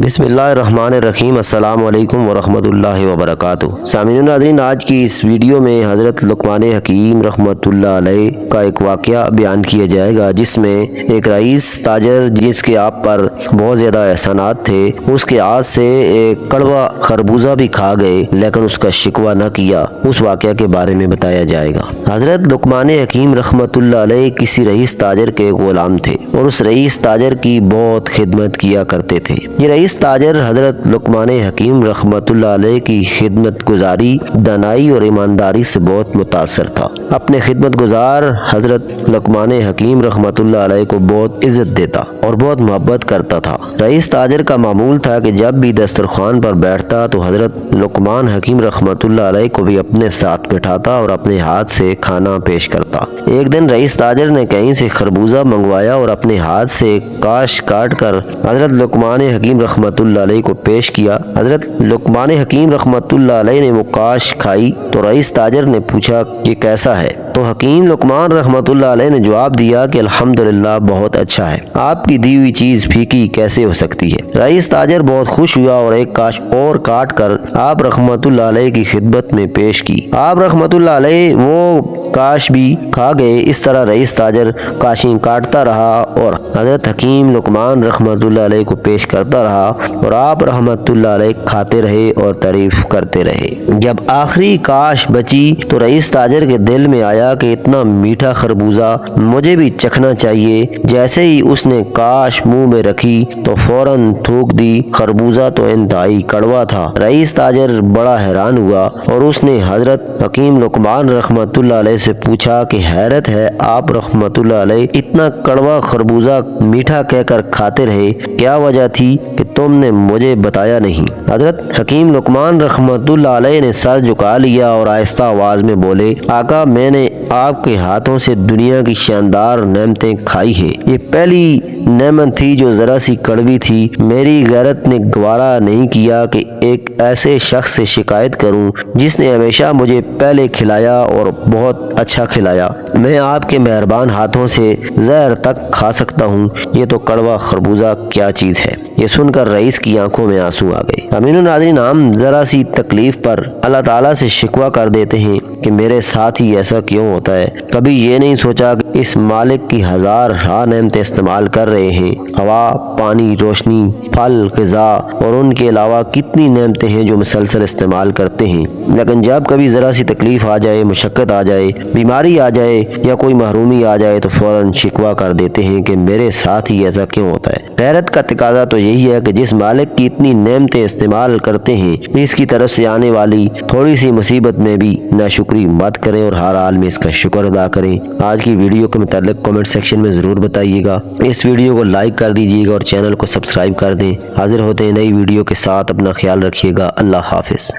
بسم اللہ الرحمن الرحیم۔ السلام علیکم ورحمۃ اللہ وبرکاتہ۔ سامعین ناظرین، آج کی اس ویڈیو میں حضرت لقمان حکیم رحمۃ اللہ علیہ کا ایک واقعہ بیان کیا جائے گا، جس میں ایک رئیس تاجر جس کے آپ پر بہت زیادہ احسانات تھے، اس کے ہاتھ سے ایک کڑوا خربوزہ بھی کھا گئے لیکن اس کا شکوہ نہ کیا۔ اس واقعہ کے بارے میں بتایا جائے گا۔ حضرت لقمان حکیم رحمۃ اللہ علیہ کسی رئیس تاجر کے غلام تھے اور اس رئیس تاجر کی بہت خدمت کیا کرتے تھے۔ یہ رئیس تاجر حضرت لقمان حکیم رحمۃ اللہ علیہ کی خدمت گزاری، دانائی اور ایمانداری سے بہت متاثر تھا۔ اپنے خدمت گزار حضرت لقمان حکیم رحمۃ اللہ علیہ کو بہت عزت دیتا اور بہت محبت کرتا تھا۔ رئیس تاجر کا معمول تھا کہ جب بھی دسترخوان پر بیٹھتا تو حضرت لقمان حکیم رحمۃ اللہ علیہ کو بھی اپنے ساتھ بٹھاتا اور اپنے ہاتھ سے کھانا پیش کرتا۔ ایک دن رئیس تاجر نے کہیں سے خربوزہ منگوایا اور اپنے ہاتھ سے کاش کاٹ کر حضرت لقمان حکیم رحمۃ اللہ علیہ کو پیش کیا۔ حضرت لقمان حکیم رحمۃ اللہ علیہ نے وہ کاش کھائی تو رئیس تاجر نے پوچھا یہ کیسا ہے؟ تو حکیم لقمان رحمۃ اللہ علیہ نے جواب دیا کہ الحمدللہ بہت اچھا ہے، آپ کی دی ہوئی چیز پھیکی کیسے ہو سکتی ہے؟ رئیس تاجر بہت خوش ہوا اور ایک کاش اور کاٹ کر آپ رحمۃ اللہ علیہ کی خدمت میں پیش کی۔ آپ رحمۃ اللہ علیہ وہ کاش بھی کھا گئے۔ اس طرح رئیس تاجر کاشیں کاٹتا رہا اور حضرت حکیم لقمان رحمۃ اللہ علیہ کو پیش کرتا رہا اور آپ رحمۃ اللہ علیہ کھاتے رہے اور تعریف کرتے رہے۔ جب آخری کاش بچی تو رئیس تاجر کے دل میں آیا کہ اتنا میٹھا خربوزہ مجھے بھی چکھنا چاہیے۔ جیسے ہی اس نے کاش منہ میں رکھی تو فوراً تھوک دی۔ خربوزہ تو انتہائی کڑوا تھا۔ رئیس تاجر بڑا حیران ہوا اور اس نے حضرت حکیم لقمان رحمۃ اللہ علیہ سے پوچھا کہ حیرت ہے، آپ رحمۃ اللہ علیہ اتنا کڑوا خربوزہ میٹھا کہہ کر کھاتے رہے، کیا وجہ تھی کہ تم نے مجھے بتایا نہیں؟ حضرت حکیم لقمان رحمۃ اللہ علیہ نے سر جھکا لیا اور آہستہ آواز میں بولے، آقا میں نے آپ کے ہاتھوں سے دنیا کی شاندار نعمتیں کھائی ہے، یہ پہلی نعمت تھی جو ذرا سی کڑوی تھی۔ میری غیرت نے گوارا نہیں کیا کہ ایک ایسے شخص سے شکایت کروں جس نے ہمیشہ مجھے پہلے کھلایا اور بہت اچھا کھلایا۔ میں آپ کے مہربان ہاتھوں سے زہر تک کھا سکتا ہوں، یہ تو کڑوا خربوزہ کیا چیز ہے؟ یہ سن کر رئیس کی آنکھوں میں آنسو آ گئے۔ امین ناظرین، ہم ذرا سی تکلیف پر اللہ تعالیٰ سے شکوہ کر دیتے ہیں کہ میرے ساتھ ہی ایسا کیوں ہوتا ہے۔ کبھی یہ نہیں سوچا کہ اس مالک کی ہزار نعمتیں استعمال کر رہے ہیں، ہوا، پانی، روشنی، پھل، غذا اور ان کے علاوہ کتنی نعمتیں ہیں جو مسلسل استعمال کرتے ہیں، لیکن جب کبھی ذرا سی تکلیف آ جائے، مشقت آ جائے، بیماری آ جائے یا کوئی محرومی آ جائے تو فوراً شکوہ کر دیتے ہیں کہ میرے ساتھ ہی ایسا کیوں ہوتا ہے۔ غیرت کا تقاضا تو یہی ہے کہ جس مالک کی اتنی نعمتیں استعمال کرتے ہیں، اس کی طرف سے آنے والی تھوڑی سی مصیبت میں بھی ناشکری مت کریں اور ہر حال میں اس کا شکر ادا کریں۔ آج کی ویڈیو کے متعلق کمنٹ سیکشن میں ضرور بتائیے گا۔ اس ویڈیو کو لائک کر دیجیے گا اور چینل کو سبسکرائب کر دیں۔ حاضر ہوتے ہیں نئی ویڈیو کے ساتھ، اپنا خیال رکھیے گا۔ اللہ حافظ۔